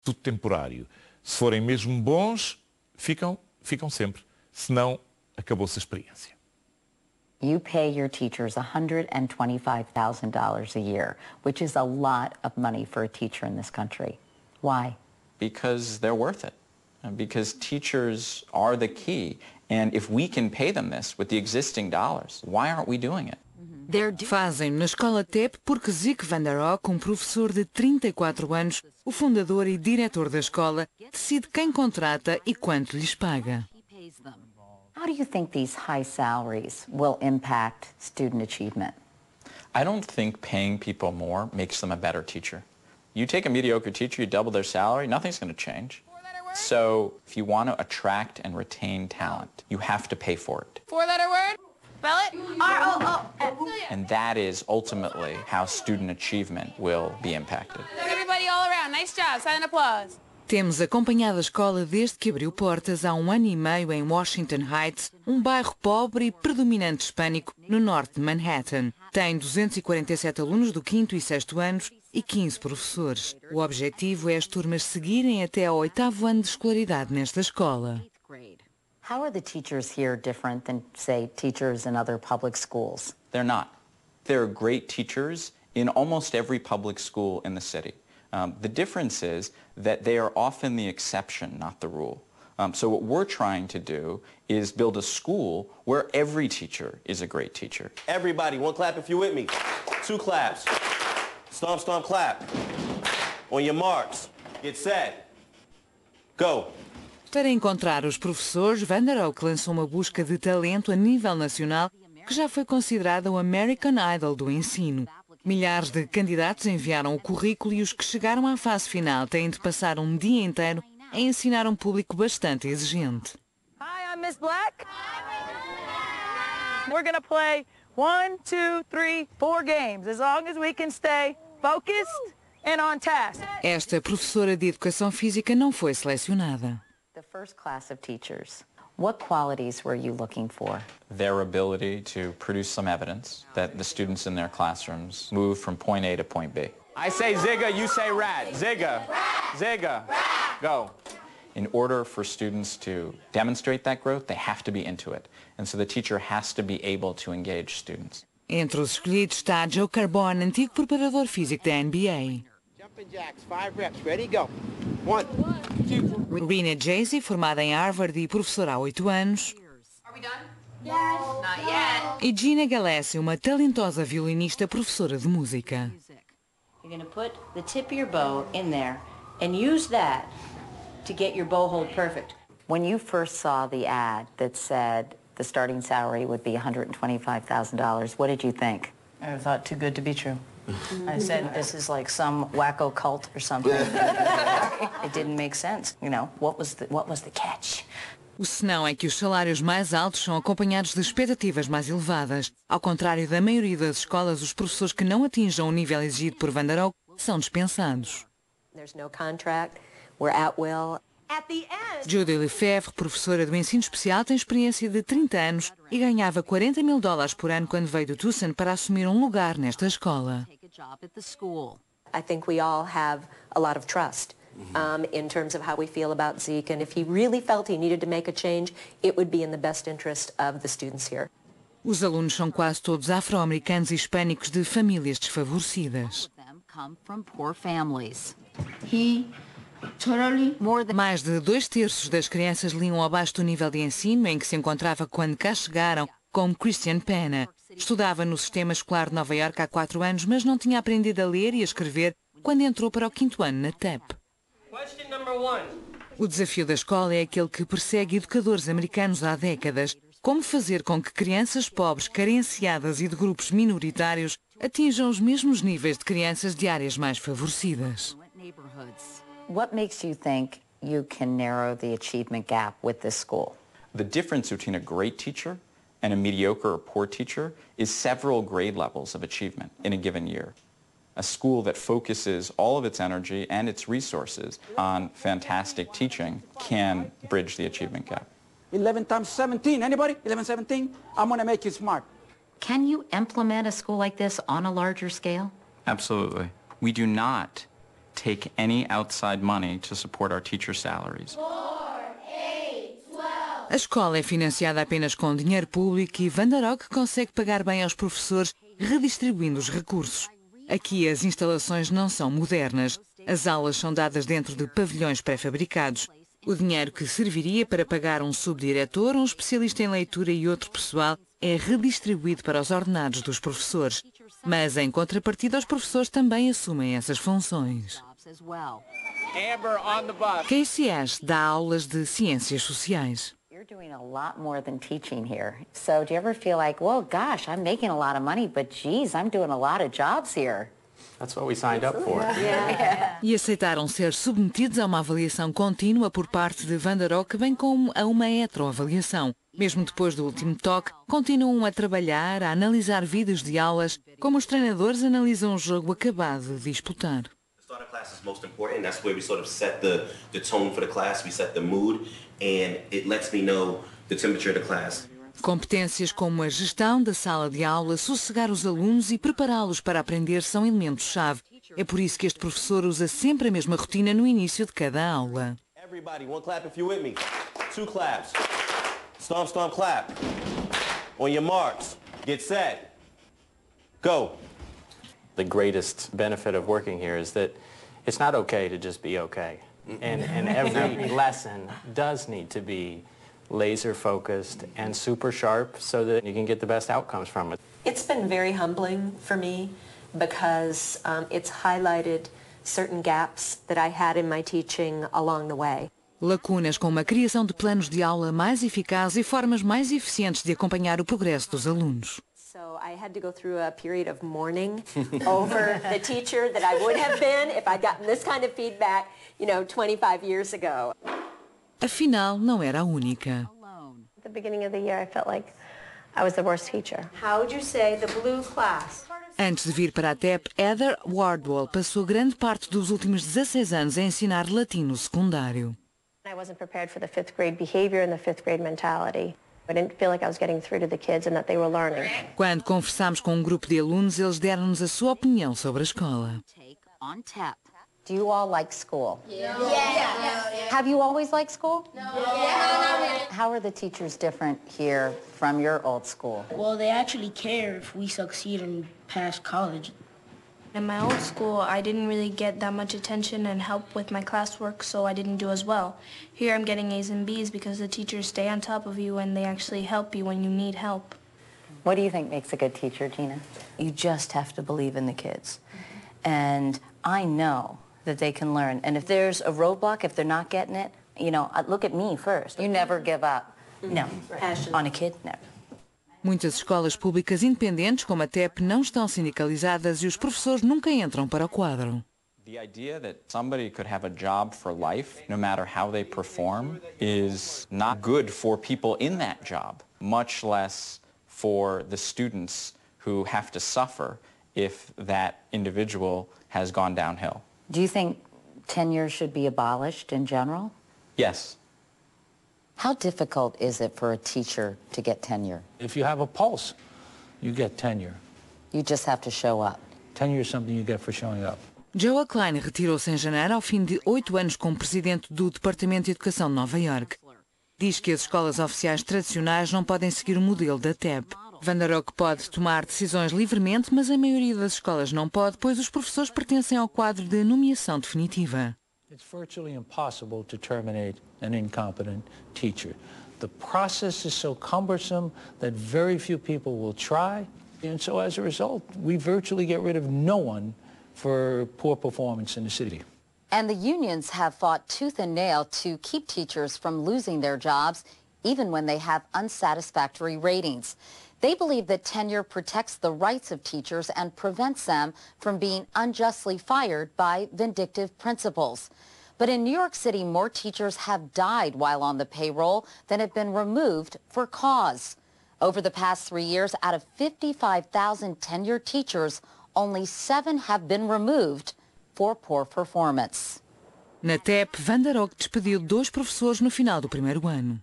tudo temporário. Se forem mesmo bons, ficam sempre. Se não, acabou-se a experiência. You pay your teachers $125,000 a year, which is a lot of money for a teacher in this country. Why? Because they're worth it. Because teachers are the key. And if we can pay them this with the existing dollars, why aren't we doing it? Fazem na escola TEP porque Ziek van der Rock, um professor de 34 anos, o fundador e diretor da escola, decide quem contrata e quanto lhes paga. How do you think these high salaries will impact student achievement? I don't think paying people more makes them a better teacher. You take a mediocre teacher, you double their salary, nothing's going to change. So if you want to attract and retain talent, you have to pay for it. Four-letter word? Spell it. R-O-O-S. And that is ultimately how student achievement will be impacted. Everybody all around. Nice job. Silent applause. Temos acompanhado a escola desde que abriu portas há 1 ano e meio em Washington Heights, um bairro pobre e predominante hispânico no norte de Manhattan. Tem 247 alunos do 5º e 6º anos e 15 professores. O objetivo é as turmas seguirem até ao 8º ano de escolaridade nesta escola. How are the teachers here different than, say, teachers in other public schools? They're not. There are great teachers in almost every public school in the city. The difference is that they are often the exception, not the rule. So what we're trying to do is build a school where every teacher is a great teacher. Everybody, one clap if you're with me. 2 claps. Stomp, stomp, clap. On your marks. Get set. Go. Para encontrar os professores, Van der Rohe lançou uma busca de talento a nível nacional que já foi considerada o American Idol do ensino. Milhares de candidatos enviaram o currículo e os que chegaram à fase final têm de passar um dia inteiro a ensinar um público bastante exigente. Hi, I'm Miss Black. We're going to play 1, 2, 3, 4 games, as long as we can stay focused and on task. Esta professora de educação física não foi selecionada. The first class of teachers, what qualities were you looking for? Their ability to produce some evidence that the students in their classrooms move from point A to point B. I say zigga, you say rat. Zigga. Zigga. Go. In order for students to demonstrate that growth, they have to be into it. And so the teacher has to be able to engage students. Entre os escolhidos está Joe Carbone, antigo preparador físico da NBA. Jumping jacks, 5 reps, ready, go. 1, 2. Rena Jaycee, formada em Harvard e professora há 8 anos. Are we done? Yes. Not yet. E Gina Gillespie, uma talentosa violinista professora de música. You're going to put the tip of your bow in there and use that to get your bow hold perfect. When you first saw the ad that said the starting salary would be $125,000, what did you think? I thought too good to be true. I said, this is like some wacko cult or something. It didn't make sense. You know, what was the catch? O senão é que os salários mais altos são acompanhados de expectativas mais elevadas. Ao contrário da maioria das escolas, os professores que não atinjam o nível exigido por Van der Rohe são dispensados. There's no contract. We're at will. Judy Lefebvre, professora do ensino especial, tem experiência de 30 anos e ganhava $40.000 por ano quando veio do Tucson para assumir um lugar nesta escola. I think we all have a lot of trust in terms of how we feel about Zeke, and if he really felt he needed to make a change, it would be in the best interest of the students here. Os alunos são quase todos afro-americanos e hispânicos de famílias desfavorecidas. Mais de 2/3 das crianças liam abaixo do nível de ensino em que se encontrava quando cá chegaram, como Christian Pena. Estudava no sistema escolar de Nova Iorque há 4 anos, mas não tinha aprendido a ler e a escrever quando entrou para o 5º ano na TEP. O desafio da escola é aquele que persegue educadores americanos há décadas. Como fazer com que crianças pobres, carenciadas e de grupos minoritários atinjam os mesmos níveis de crianças de áreas mais favorecidas? What makes you think you can narrow the achievement gap with this school? The difference between a great teacher and a mediocre or poor teacher is several grade levels of achievement in a given year. A school that focuses all of its energy and its resources on fantastic teaching can bridge the achievement gap. 11 times 17. Anybody? 11, 17? I'm going to make you smart. Can you implement a school like this on a larger scale? Absolutely. We do not take any outside money to support our teacher salaries. A escola é financiada apenas com dinheiro público e Van der Rohe consegue pagar bem aos professores, redistribuindo os recursos. Aqui as instalações não são modernas. As aulas são dadas dentro de pavilhões pré-fabricados. O dinheiro que serviria para pagar um subdiretor, um especialista em leitura e outro pessoal é redistribuído para os ordenados dos professores. Mas, em contrapartida, os professores também assumem essas funções. Casey Ash dá aulas de ciências sociais. You're doing a lot more than teaching here. So do you ever feel like, well, gosh, I'm making a lot of money, but geez, I'm doing a lot of jobs here? That's what we signed up for. E aceitaram ser submetidos a uma avaliação contínua por parte de Van der Rohe, bem como a uma heteroavaliação. Mesmo depois do último toque, continuam a trabalhar, a analisar vídeos de aulas, como os treinadores analisam um jogo acabado de disputar. Start of class is most important. That's where we sort of set the tone for the class. We set the mood, and it lets me know the temperature of the class. Competências como a gestão da sala de aula, sossegar os alunos e prepará-los para aprender são elementos-chave. É por isso que este professor usa sempre a mesma rotina no início de cada aula. Everybody, one clap if you're with me. Two claps. Stomp, stomp, clap. On your marks, get set. Go. The greatest benefit of working here is that it's not okay to just be okay. And every lesson does need to be laser focused and super sharp so that you can get the best outcomes from it. It's been very humbling for me because it's highlighted certain gaps that I had in my teaching along the way. Lacunas com uma criação de planos de aula mais eficazes e formas mais eficientes de acompanhar o progresso dos alunos. So I had to go through a period of mourning over the teacher that I would have been if I'd gotten this kind of feedback, 25 years ago. Afinal, não era a única. At the beginning of the year, I felt like I was the worst teacher. How would you say the blue class? Antes de vir para a TEP, Heather Wardwell passou grande parte dos últimos 16 anos a ensinar latim no secundário. I wasn't prepared for the fifth grade behavior and the fifth grade mentality. I didn't feel like I was getting through to the kids and that they were learning. Quando conversámos com um grupo de alunos, eles deram-nos a sua opinião sobre a escola. On TEP. Do you all like school? Yeah. Have you always liked school? No. How are the teachers different here from your old school? Well, they actually care if we succeed and pass college. In my old school, I didn't really get that much attention and help with my classwork, so I didn't do as well. Here I'm getting A's and B's because the teachers stay on top of you and they actually help you when you need help. What do you think makes a good teacher, Gina? You just have to believe in the kids. And I know that they can learn. And if there's a roadblock, if they're not getting it, look at me first. You never give up. No. On a kid, never. Muitas escolas públicas independentes, como a TEP, não estão sindicalizadas e os professores nunca entram para o quadro. The idea that somebody could have a job for life, no matter how they perform, is not good for people in that job, much less for the students who have to suffer if that individual has gone downhill. Do you think tenure should be abolished in general? Yes. How difficult is it for a teacher to get tenure? If you have a pulse, you get tenure. You just have to show up. Tenure is something you get for showing up. Joa Klein retirou-se em janeiro ao fim de 8 anos como presidente do Departamento de Educação de Nova Iorque. Diz que as escolas oficiais tradicionais não podem seguir o modelo da TEP. Van der Rohe pode tomar decisões livremente, mas a maioria das escolas não pode, pois os professores pertencem ao quadro de nomeação definitiva. It's virtually impossible to terminate an incompetent teacher. The process is so cumbersome that very few people will try, and so as a result, we virtually get rid of no one for poor performance in the city. And the unions have fought tooth and nail to keep teachers from losing their jobs, even when they have unsatisfactory ratings. They believe that tenure protects the rights of teachers and prevents them from being unjustly fired by vindictive principals. But in New York City, more teachers have died while on the payroll than have been removed for cause. Over the past 3 years, out of 55,000 tenured teachers, only 7 have been removed for poor performance. Na TEP, Van der Rohe despediu 2 professores no final do primeiro ano.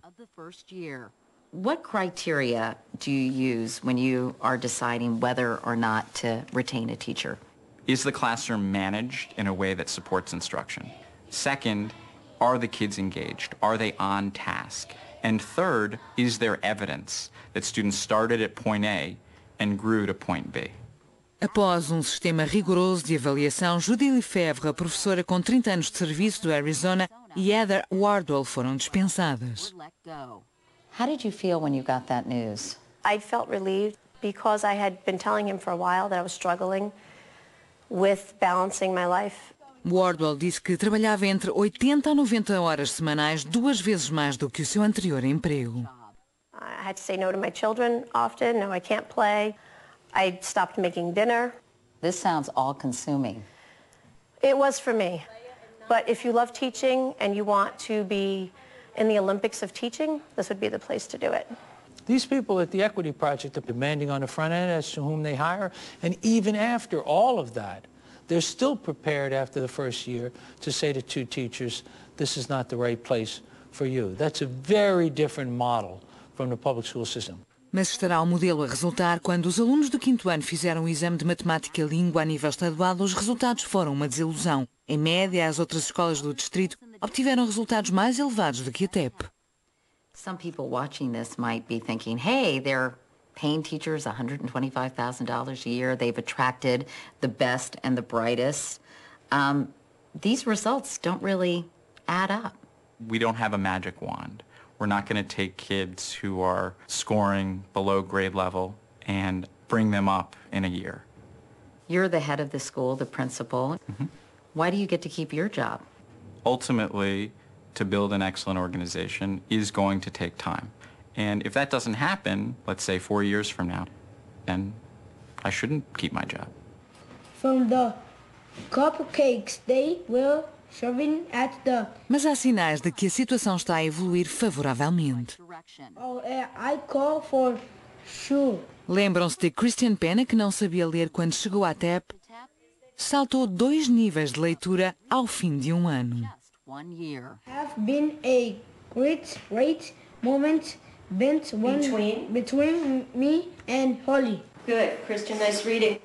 What criteria do you use when you are deciding whether or not to retain a teacher? is the classroom managed in a way that supports instruction? Second, are the kids engaged? Are they on task? And third, is there evidence that students started at point A and grew to point B? Após sistema rigoroso de avaliação, Judy Lefebvre, a professora com 30 anos de serviço do Arizona, e Heather Wardwell foram dispensadas. How did you feel when you got that news? I felt relieved because I had been telling him for a while that I was struggling with balancing my life. Wardwell disse que trabalhava entre 80 a 90 horas semanais, 2 vezes mais do que o seu anterior emprego. I had to say no to my children often. No, I can't play. I stopped making dinner. This sounds all-consuming. It was for me. But if you love teaching and you want to be in the Olympics of teaching, this would be the place to do it. These people at the Equity Project are demanding on the front end as to whom they hire, and even after all of that, they're still prepared after the first year to say to 2 teachers, this is not the right place for you. That's a very different model from the public school system. Mas estará o modelo a resultar quando os alunos do 5º ano fizeram o exame de matemática e língua a nível estadual, os resultados foram uma desilusão. Em média, as outras escolas do distrito obtiveram resultados mais elevados do que a TEP. Some people watching this might be thinking, hey, they're paying teachers $125,000 a year. They've attracted the best and the brightest. These results don't really add up. We don't have a magic wand. We're not going to take kids who are scoring below grade level and bring them up in a year. You're the head of the school, the principal. Mm-hmm. Why do you get to keep your job? Ultimately, to build an excellent organization is going to take time. And if that doesn't happen, let's say 4 years from now, then I shouldn't keep my job. From the cupcakes they were serving at the... Mas há sinais de que a situação está a evoluir favoravelmente. I call for sure. Lembram-se de Christian Pena, que não sabia ler quando chegou à TEP? Saltou 2 níveis de leitura ao fim de 1 ano. Have been a great moment between me and Holly. Good. Christian, nice reading.